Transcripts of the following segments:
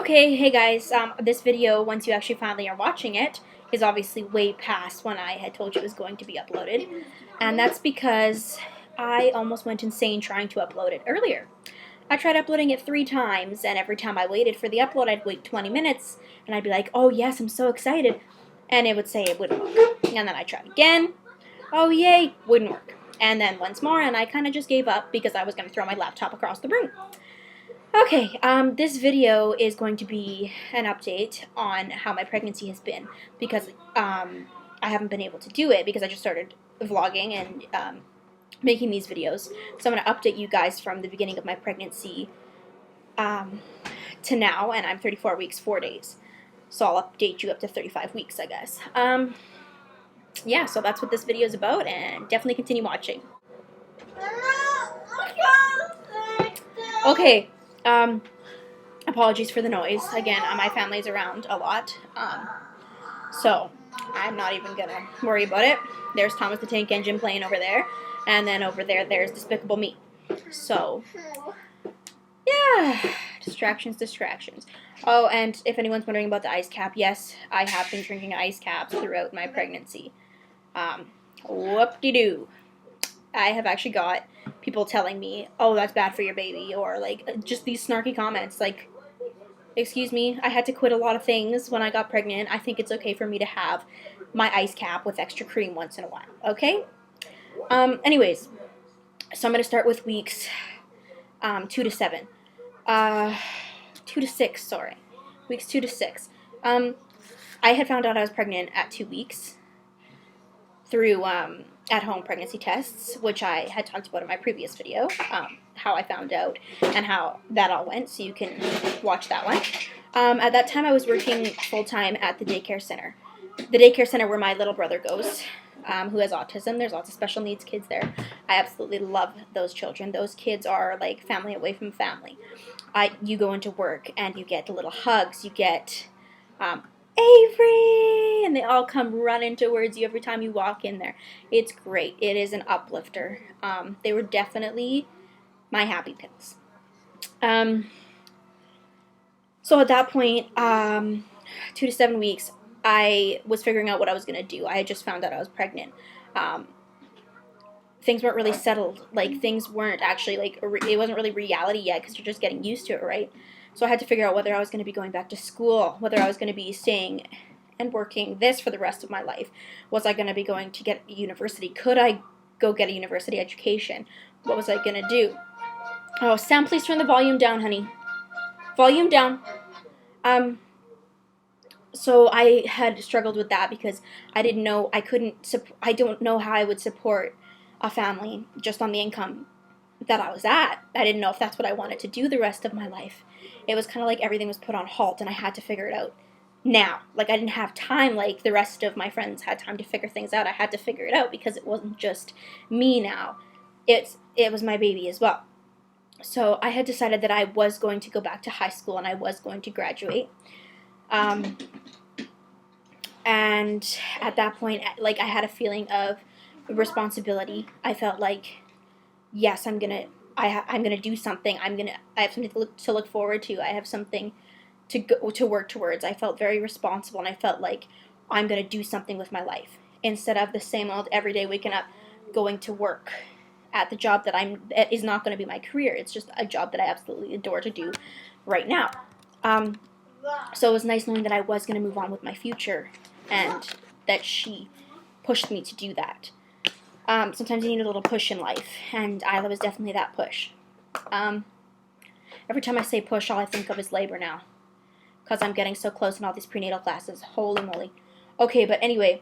Okay, hey guys, this video, once you actually finally are watching it, is obviously way past when I had told you it was going to be uploaded. And that's because I almost went insane trying to upload it earlier. I tried uploading it 3 times, and every time I waited for the upload, I'd wait 20 minutes, and I'd be like, oh yes, I'm so excited. And it would say it wouldn't work. And then I tried again. Oh yay, wouldn't work. And then once more, and I kind of just gave up because I was going to throw my laptop across the room. Okay, this video is going to be an update on how my pregnancy has been because I haven't been able to do it because I just started vlogging and making these videos. So I'm going to update you guys from the beginning of my pregnancy to now, and I'm 34 weeks, 4 days. So I'll update you up to 35 weeks, I guess. Yeah, so that's what this video is about, and definitely continue watching. Okay. Apologies for the noise. Again, my family's around a lot, so I'm not even gonna worry about it. There's Thomas the Tank Engine playing over there, and then over there, there's Despicable Me. So, yeah, distractions. Oh, and if anyone's wondering about the ice cap, yes, I have been drinking ice caps throughout my pregnancy. Whoop-de-doo. I have actually got people telling me, oh, that's bad for your baby, or like just these snarky comments like, excuse me, I had to quit a lot of things when I got pregnant. I think it's okay for me to have my ice cap with extra cream once in a while, okay? Anyways, so I'm going to start with weeks 2 to 7. 2 to 6, sorry. Weeks 2 to 6. I had found out I was pregnant at 2 weeks through at-home pregnancy tests, which I had talked about in my previous video, how I found out and how that all went, so you can watch that one. At that time, I was working full-time at the daycare center. The daycare center where my little brother goes, who has autism. There's lots of special needs kids there. I absolutely love those children. Those kids are like family away from family. You go into work and you get the little hugs. You get Avery, and they all come running towards you every time you walk in there. It's great. It is an uplifter. They were definitely my happy pills. So at that point, 2 to 7 weeks, I was figuring out what I was going to do. I had just found out I was pregnant. Things weren't really settled. Like, things weren't actually, like, it wasn't really reality yet because you're just getting used to it, right? So I had to figure out whether I was going to be going back to school, whether I was going to be staying and working this for the rest of my life. Was I going to be going to get a university? Could I go get a university education? What was I going to do? Oh, Sam, please turn the volume down, honey. Volume down. So I had struggled with that because I didn't know, I don't know how I would support a family just on the income that I was at. I didn't know if that's what I wanted to do the rest of my life. It was kind of like everything was put on halt and I had to figure it out now. Like, I didn't have time like the rest of my friends had time to figure things out. I had to figure it out because it wasn't just me now. It was my baby as well. So I had decided that I was going to go back to high school and I was going to graduate. And at that point, like, I had a feeling of responsibility. I felt like, yes, I'm gonna do something. I have something to look forward to. I have something to work towards. I felt very responsible, and I felt like I'm gonna do something with my life instead of the same old everyday waking up, going to work at the job that is not going to be my career. It's just a job that I absolutely adore to do right now. So it was nice knowing that I was going to move on with my future, and that she pushed me to do that. Sometimes you need a little push in life, and Isla was definitely that push. Every time I say push, all I think of is labor now, because I'm getting so close in all these prenatal classes. Holy moly. Okay, but anyway,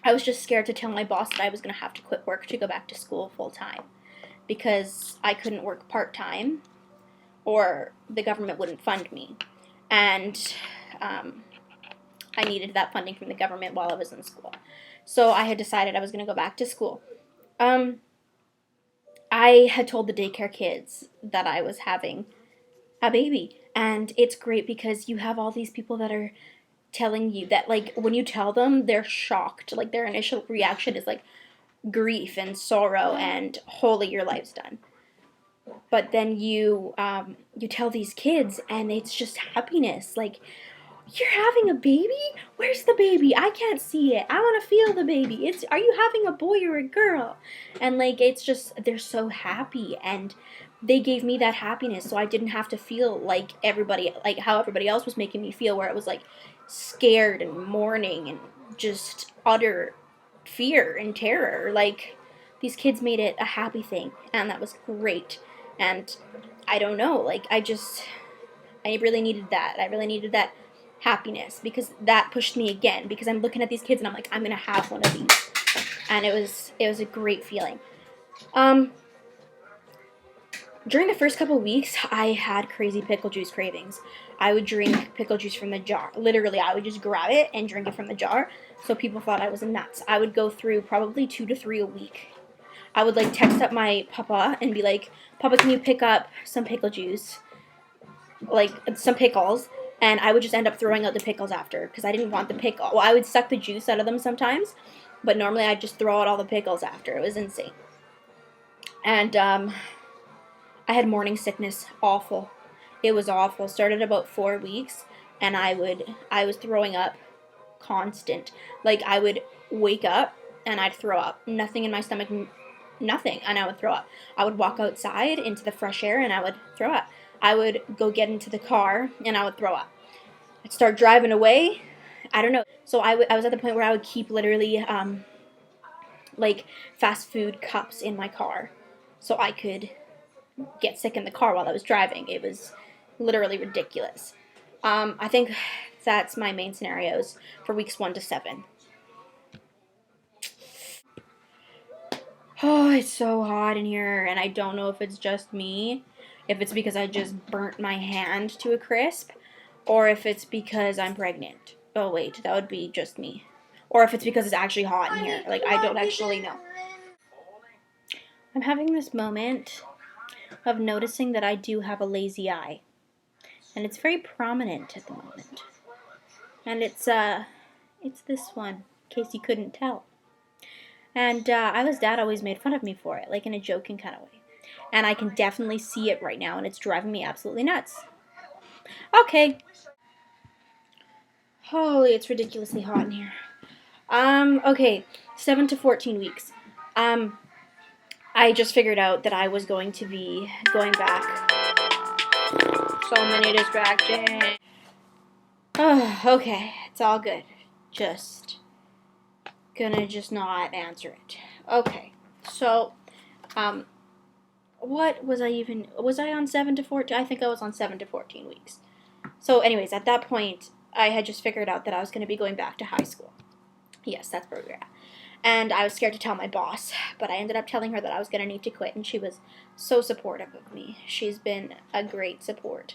I was just scared to tell my boss that I was going to have to quit work to go back to school full-time, because I couldn't work part-time, or the government wouldn't fund me. And I needed that funding from the government while I was in school. So I had decided I was going to go back to school. I had told the daycare kids that I was having a baby. And it's great because you have all these people that are telling you that, like, when you tell them, they're shocked. Like, their initial reaction is, like, grief and sorrow and, holy, your life's done. But then you tell these kids, and it's just happiness. Like, you're having a baby? Where's the baby? I can't see it. I want to feel the baby. Are you having a boy or a girl? And like, it's just, they're so happy, and they gave me that happiness, so I didn't have to feel like everybody, like how everybody else was making me feel, where it was like scared and mourning and just utter fear and terror. Like, these kids made it a happy thing, and that was great. And I don't know, like, I really needed that. I really needed that happiness, because that pushed me again, because I'm looking at these kids and I'm like, I'm gonna have one of these. And it was a great feeling. Um During the first couple of weeks, I had crazy pickle juice cravings. I would drink pickle juice from the jar. Literally, I would just grab it and drink it from the jar. So people thought I was nuts. I would go through probably 2 to 3 a week. I would like text up my papa and be like, Papa, can you pick up some pickle juice? Like some pickles. And I would just end up throwing out the pickles after, because I didn't want the pickle. Well, I would suck the juice out of them sometimes, but normally I'd just throw out all the pickles after. It was insane. And I had morning sickness. Awful. It was awful. Started about 4 weeks, and I was throwing up constant. Like, I would wake up and I'd throw up. Nothing in my stomach, nothing, and I would throw up. I would walk outside into the fresh air and I would throw up. I would go get into the car and I would throw up. I'd start driving away. I don't know. So I was at the point where I would keep literally like fast food cups in my car, so I could get sick in the car while I was driving. It was literally ridiculous. I think that's my main scenarios for weeks 1 to 7. Oh, it's so hot in here, and I don't know if it's just me, if it's because I just burnt my hand to a crisp, or if it's because I'm pregnant. Oh, wait, that would be just me. Or if it's because it's actually hot in here. Like, I don't actually know. I'm having this moment of noticing that I do have a lazy eye. And it's very prominent at the moment. And it's this one, in case you couldn't tell. And Isla's dad always made fun of me for it, like in a joking kind of way. And I can definitely see it right now, and it's driving me absolutely nuts. Okay. Holy, it's ridiculously hot in here. Okay, 7 to 14 weeks. I just figured out that I was going to be going back. So many distractions. Oh, okay, it's all good. Just gonna just not answer it. Okay, so, what was I on 7 to 14? I think I was on 7 to 14 weeks. So anyways, at that point, I had just figured out that I was going to be going back to high school. Yes, that's where we're at. And I was scared to tell my boss, but I ended up telling her that I was going to need to quit, and she was so supportive of me. She's been a great support.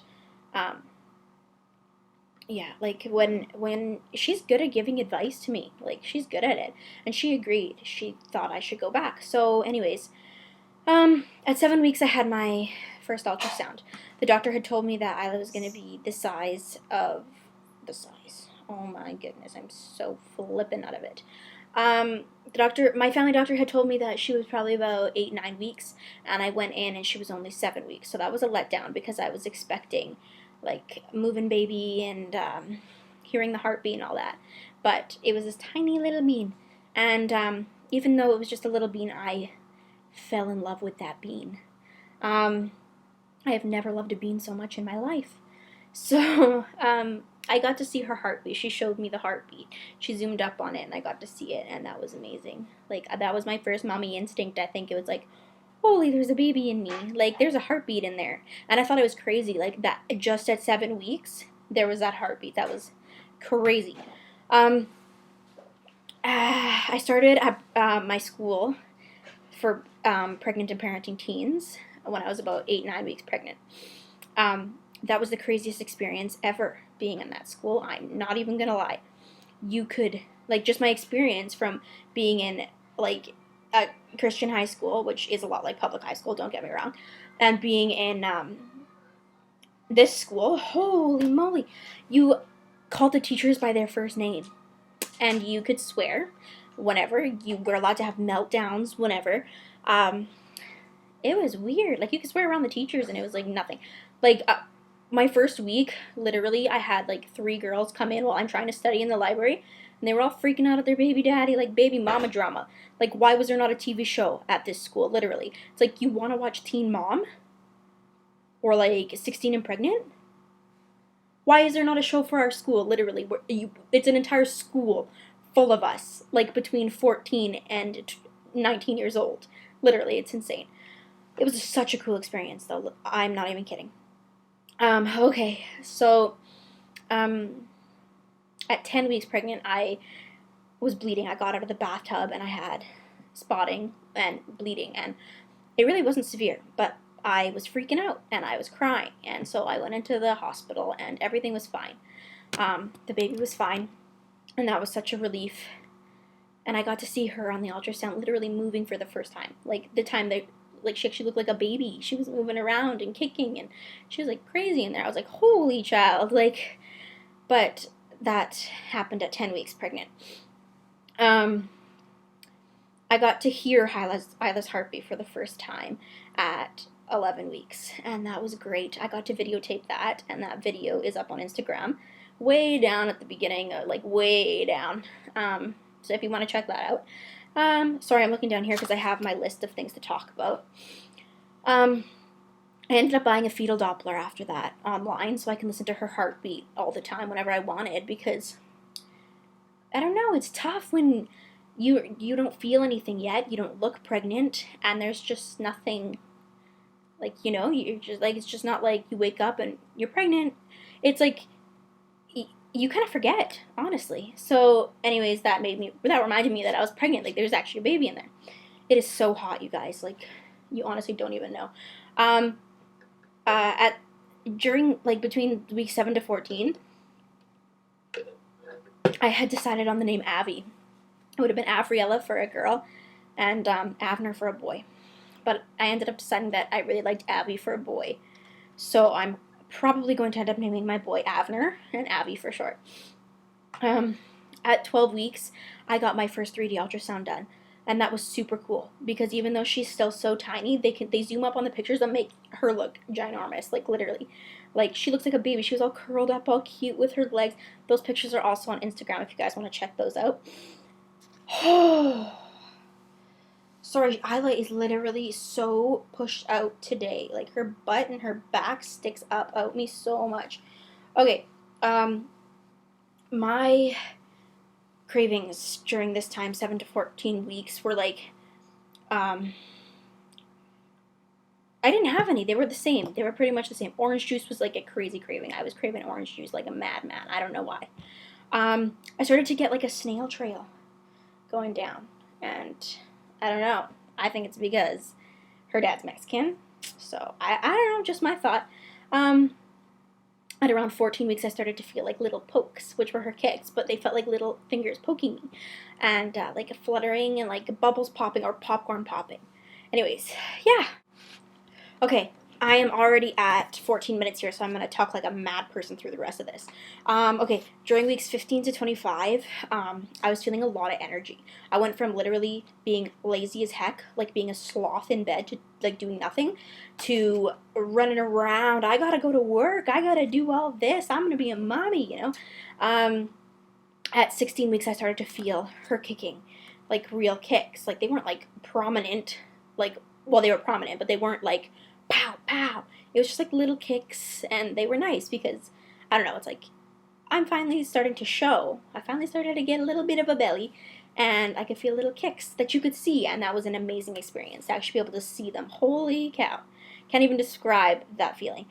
Yeah, like when she's good at giving advice to me, like she's good at it, and she agreed. She thought I should go back. So anyways, at 7 weeks I had my first ultrasound. The doctor had told me that I was going to be the size. Oh my goodness, I'm so flippin' out of it. My family doctor had told me that she was probably about 8, 9 weeks, and I went in and she was only 7 weeks. So that was a letdown, because I was expecting like moving baby and hearing the heartbeat and all that. But it was this tiny little bean, and even though it was just a little bean, I fell in love with that bean. I have never loved a bean so much in my life. So I got to see her heartbeat. She showed me the heartbeat. She zoomed up on it, and I got to see it, and that was amazing. Like, that was my first mommy instinct. I think it was like, holy, there's a baby in me. Like, there's a heartbeat in there. And I thought it was crazy. Like, that just at 7 weeks, there was that heartbeat. That was crazy. I started at my school for pregnant and parenting teens when I was about 8, 9 weeks pregnant. That was the craziest experience ever, being in that school. I'm not even gonna lie. You could, like, just my experience from being in, like, a Christian high school, which is a lot like public high school, don't get me wrong, and being in this school, holy moly, you called the teachers by their first name, and you could swear whenever. You were allowed to have meltdowns whenever. It was weird. Like, you could swear around the teachers, and it was like nothing. Like, my first week, literally, I had like 3 girls come in while I'm trying to study in the library, and they were all freaking out at their baby daddy, like baby mama drama. Like, why was there not a TV show at this school? Literally, it's like, you want to watch Teen Mom or like 16 and Pregnant? Why is there not a show for our school? Literally, it's an entire school full of us, like between 14 and 19 years old. Literally, it's insane. It was such a cool experience, though. I'm not even kidding. Okay, so at 10 weeks pregnant, I was bleeding. I got out of the bathtub and I had spotting and bleeding, and it really wasn't severe, but I was freaking out and I was crying, and so I went into the hospital and everything was fine. The baby was fine, and that was such a relief. And I got to see her on the ultrasound literally moving for the first time. Like, the time that, like, she actually looked like a baby. She was moving around and kicking, and she was, like, crazy in there. I was like, holy child. Like, but that happened at 10 weeks pregnant. I got to hear Isla's heartbeat for the first time at 11 weeks, and that was great. I got to videotape that, and that video is up on Instagram. Way down at the beginning, like, way down. So if you want to check that out. Sorry, I'm looking down here because I have my list of things to talk about. I ended up buying a fetal Doppler after that online so I can listen to her heartbeat all the time whenever I wanted, because I don't know, it's tough when you don't feel anything yet, you don't look pregnant, and there's just nothing, like, you're just like, it's just not like you wake up and you're pregnant. It's like you kind of forget, honestly. So anyways, that reminded me that I was pregnant. Like, there's actually a baby in there. It is so hot, you guys. Like, you honestly don't even know. Between week 7 to 14, I had decided on the name Abby. It would have been Avriella for a girl, and Avner for a boy. But I ended up deciding that I really liked Abby for a boy. So I'm probably going to end up naming my boy Avner, and Abby for short. At 12 weeks, I got my first 3D ultrasound done, and that was super cool, because even though she's still so tiny, they zoom up on the pictures and make her look ginormous, like, literally. Like, she looks like a baby. She was all curled up, all cute with her legs. Those pictures are also on Instagram if you guys want to check those out. Sorry, Isla is literally so pushed out today. Like, her butt and her back sticks up out me so much. Okay, my cravings during this time, 7 to 14 weeks, were like, I didn't have any. They were the same. They were pretty much the same. Orange juice was like a crazy craving. I was craving orange juice like a madman. I don't know why. I started to get like a snail trail going down, and I don't know. I think it's because her dad's Mexican. So, I don't know, just my thought. At around 14 weeks, I started to feel like little pokes, which were her kicks, but they felt like little fingers poking me. And like a fluttering and like bubbles popping or popcorn popping. Anyways, yeah. Okay, I am already at 14 minutes here, so I'm going to talk like a mad person through the rest of this. Okay, during weeks 15 to 25, I was feeling a lot of energy. I went from literally being lazy as heck, like being a sloth in bed to like doing nothing, to running around. I got to go to work. I got to do all this. I'm going to be a mommy, At 16 weeks, I started to feel her kicking, like real kicks. Like, they weren't like prominent, like, well, they were prominent, but they weren't like pow, pow. It was just like little kicks, and they were nice because, I don't know, it's like, I'm finally starting to show. I finally started to get a little bit of a belly, and I could feel little kicks that you could see, and that was an amazing experience to actually be able to see them. Holy cow. Can't even describe that feeling.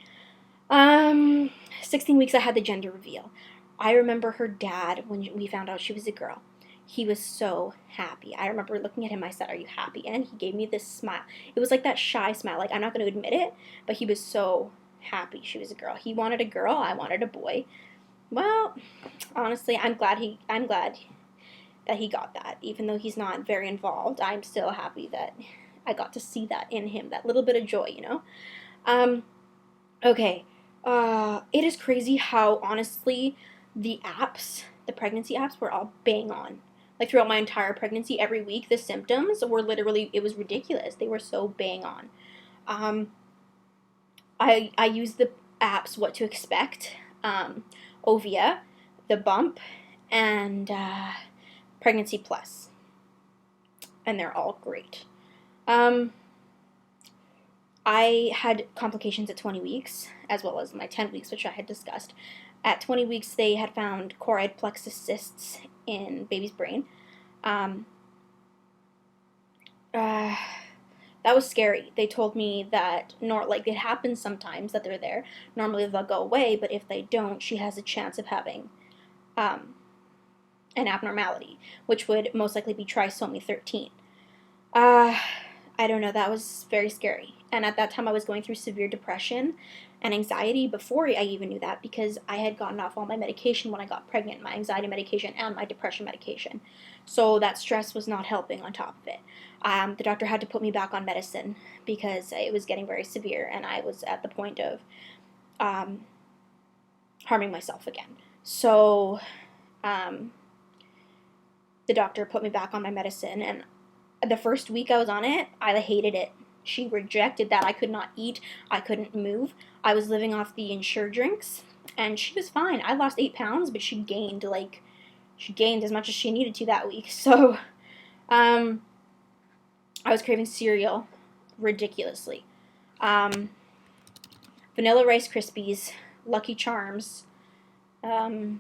16 weeks, I had the gender reveal. I remember her dad, when we found out she was a girl, he was so happy. I remember looking at him, I said, "Are you happy?" And he gave me this smile. It was like that shy smile. Like, I'm not going to admit it, but he was so happy she was a girl. He wanted a girl. I wanted a boy. Well, honestly, I'm glad that he got that. Even though he's not very involved, I'm still happy that I got to see that in him, that little bit of joy, Okay. It is crazy how, honestly, the pregnancy apps were all bang on. Like, throughout my entire pregnancy, every week, the symptoms were literally, it was ridiculous. They were so bang on. Um, I use the apps What to Expect, Ovia, The Bump, and Pregnancy Plus, and they're all great. Um, I had complications at 20 weeks, as well as my 10 weeks, which I had discussed. At 20 weeks, they had found choroid plexus cysts in baby's brain. Um, uh, that was scary. They told me that it happens sometimes that they're there. Normally they'll go away, but if they don't, she has a chance of having um, an abnormality, which would most likely be trisomy 13. Uh, I don't know. That was very scary. And at that time, I was going through severe depression and anxiety before I even knew that, because I had gotten off all my medication when I got pregnant, my anxiety medication and my depression medication. So that stress was not helping on top of it. The doctor had to put me back on medicine because it was getting very severe, and I was at the point of um, harming myself again. So um, the doctor put me back on my medicine, and the first week I was on it, I hated it. She rejected that. I could not eat. I couldn't move. I was living off the Ensure drinks, and she was fine. I lost 8 pounds, but she gained as much as she needed to that week. So, I was craving cereal ridiculously. Vanilla Rice Krispies, Lucky Charms. What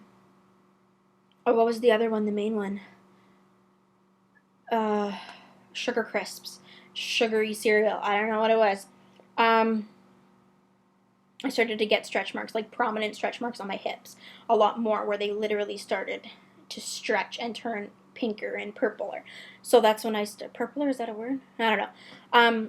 was the other one? The main one. Sugar Crisps, sugary cereal. I don't know what it was. I started to get stretch marks, like prominent stretch marks on my hips, a lot more, where they literally started to stretch and turn pinker and purpler. So that's when purpler, is that a word? I don't know.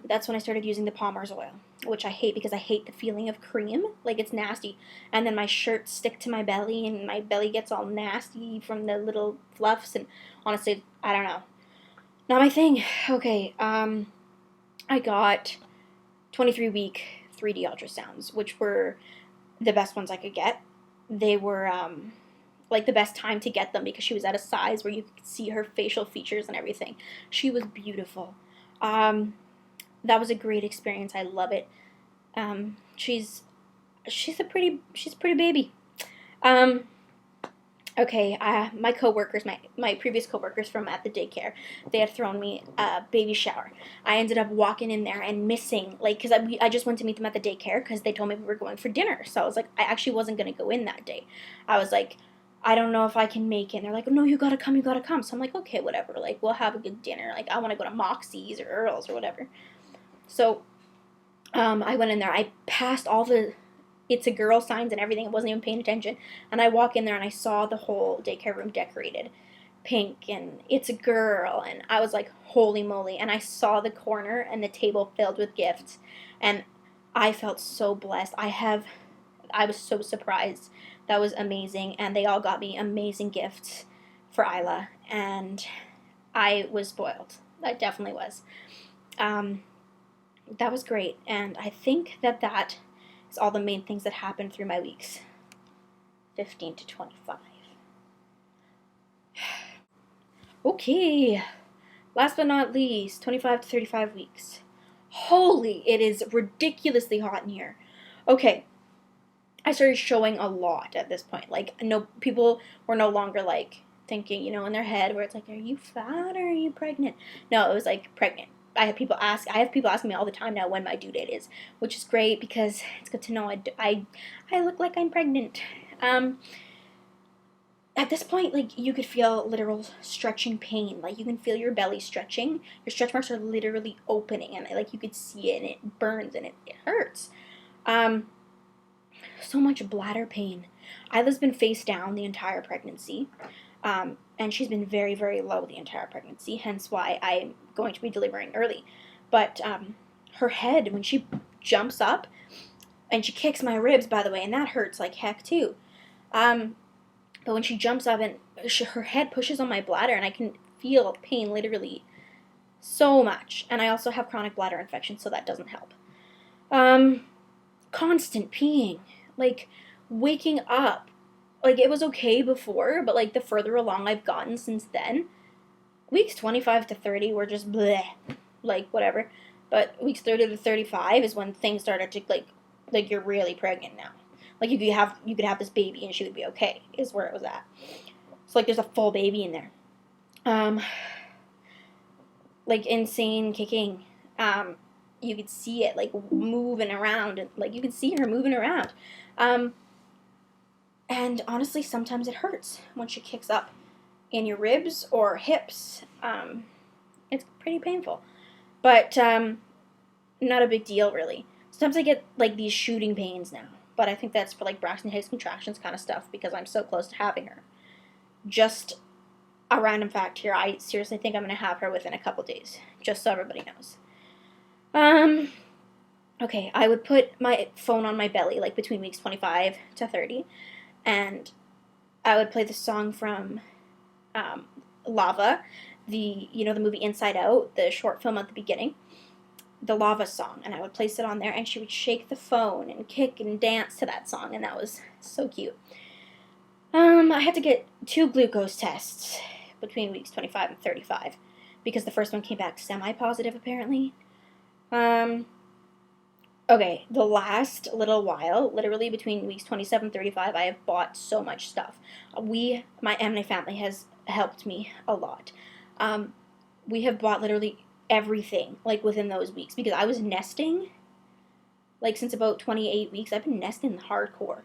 That's when I started using the Palmer's oil, which I hate because I hate the feeling of cream. Like, it's nasty. And then my shirts stick to my belly, and my belly gets all nasty from the little fluffs, and honestly, I don't know. Not my thing. Okay, I got 23-week 3D ultrasounds, which were the best ones I could get. They were, the best time to get them because she was at a size where you could see her facial features and everything. She was beautiful. That was a great experience. I love it. She's a pretty baby. Okay, my coworkers, my previous coworkers from at the daycare, they had thrown me a baby shower. I ended up walking in there and missing, because I just went to meet them at the daycare because they told me we were going for dinner. So I was like, I actually wasn't going to go in that day. I was like, I don't know if I can make it. And they're like, no, you gotta come. So I'm like, okay, whatever. Like, we'll have a good dinner. Like, I want to go to Moxie's or Earl's or whatever. So I went in there. I passed all the it's a girl signs and everything. I wasn't even paying attention. And I walk in there and I saw the whole daycare room decorated pink and it's a girl. And I was like, holy moly. And I saw the corner and the table filled with gifts. And I felt so blessed. I was so surprised. That was amazing. And they all got me amazing gifts for Isla. And I was spoiled. I definitely was. That was great. And I think that is all the main things that happened through my weeks 15 to 25. Okay, last but not least, 25 to 35 weeks. Holy, it is ridiculously hot in here. Okay, I started showing a lot at this point. Like, no, people were no longer like thinking, in their head where it's like, are you fat or are you pregnant? No, it was like pregnant. I have people asking me all the time now when my due date is, which is great because it's good to know I look like I'm pregnant. At this point, like, you could feel literal stretching pain. Like, you can feel your belly stretching. Your stretch marks are literally opening, and like you could see it, and it burns, and it hurts. So much bladder pain. Isla's been face down the entire pregnancy. And she's been very, very low the entire pregnancy, hence why I'm going to be delivering early. But her head, when she jumps up, and she kicks my ribs, by the way, and that hurts like heck too. But when she jumps up and her head pushes on my bladder, and I can feel pain literally so much. And I also have chronic bladder infection, so that doesn't help. Constant peeing. Like, waking up. Like, it was okay before, but, like, the further along I've gotten since then, weeks 25 to 30 were just bleh. Like, whatever. But weeks 30 to 35 is when things started to like you're really pregnant now. Like you could have this baby and she would be okay. Is where it was at. So like there's a full baby in there. Like insane kicking. You could see it like moving around, and like you could see her moving around. And honestly, sometimes it hurts when she kicks up in your ribs or hips. It's pretty painful, but not a big deal really. Sometimes I get like these shooting pains now, but I think that's for like Braxton Hicks contractions kind of stuff because I'm so close to having her. Just a random fact here, I seriously think I'm going to have her within a couple days, just so everybody knows. Okay, I would put my phone on my belly, like between weeks 25 to 30, and I would play the song from Lava, the movie Inside Out, the short film at the beginning, the Lava song, and I would place it on there, and she would shake the phone and kick and dance to that song, and that was so cute. I had to get 2 glucose tests between weeks 25 and 35 because the first one came back semi-positive apparently. Okay, the last little while, literally between weeks 27 and 35, I have bought so much stuff. My family has helped me a lot. We have bought literally everything, like, within those weeks, because I was nesting, like, since about 28 weeks. I've been nesting hardcore.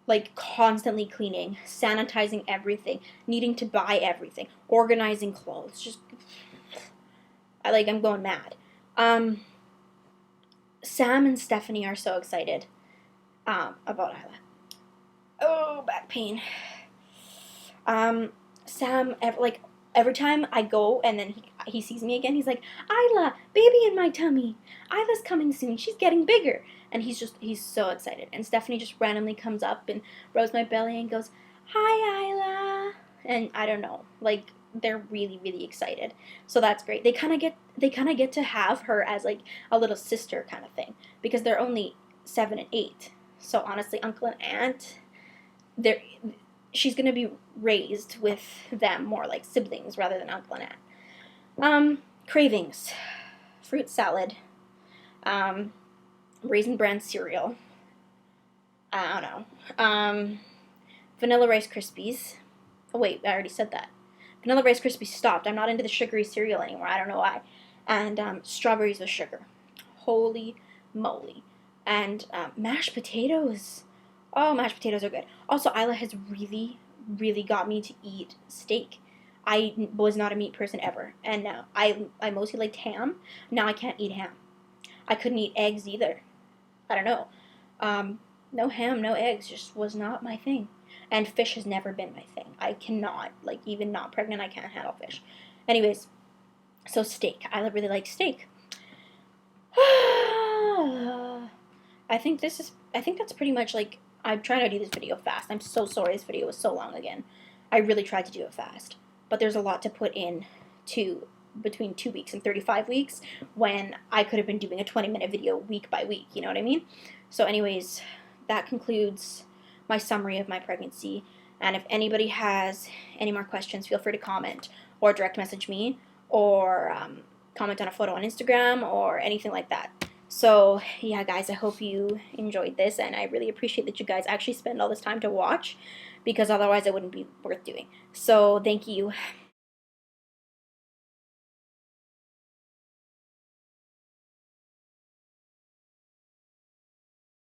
Like, constantly cleaning, sanitizing everything, needing to buy everything, organizing clothes, just, I'm going mad. Sam and Stephanie are so excited about Isla. Oh, back pain. Sam, every time I go and then he sees me again, he's like, Isla, baby in my tummy. Isla's coming soon. She's getting bigger. And he's so excited. And Stephanie just randomly comes up and rubs my belly and goes, hi, Isla. And I don't know, like, they're really, really excited. So that's great. They kind of get to have her as like a little sister kind of thing because they're only 7 and 8. So honestly, uncle and aunt, she's gonna be raised with them more like siblings rather than uncle and aunt. Cravings, fruit salad, Raisin Bran cereal. I don't know. Vanilla Rice Krispies. Oh wait, I already said that. Vanilla Rice Krispies stopped. I'm not into the sugary cereal anymore. I don't know why. And strawberries with sugar. Holy moly. And mashed potatoes. Oh, mashed potatoes are good. Also, Isla has really, really got me to eat steak. I was not a meat person ever. And now I mostly liked ham. Now I can't eat ham. I couldn't eat eggs either. I don't know. No ham, no eggs. Just was not my thing. And fish has never been my thing. I cannot, like, even not pregnant, I can't handle fish. Anyways, so steak. I really like steak. I think that's pretty much, like, I'm trying to do this video fast. I'm so sorry this video was so long again. I really tried to do it fast. But there's a lot to put in to between 2 weeks and 35 weeks when I could have been doing a 20-minute video week by week, you know what I mean? So anyways, that concludes my summary of my pregnancy. And if anybody has any more questions, feel free to comment or direct message me or comment on a photo on Instagram or anything like that. So yeah, guys, I hope you enjoyed this, and I really appreciate that you guys actually spend all this time to watch because otherwise it wouldn't be worth doing. So thank you.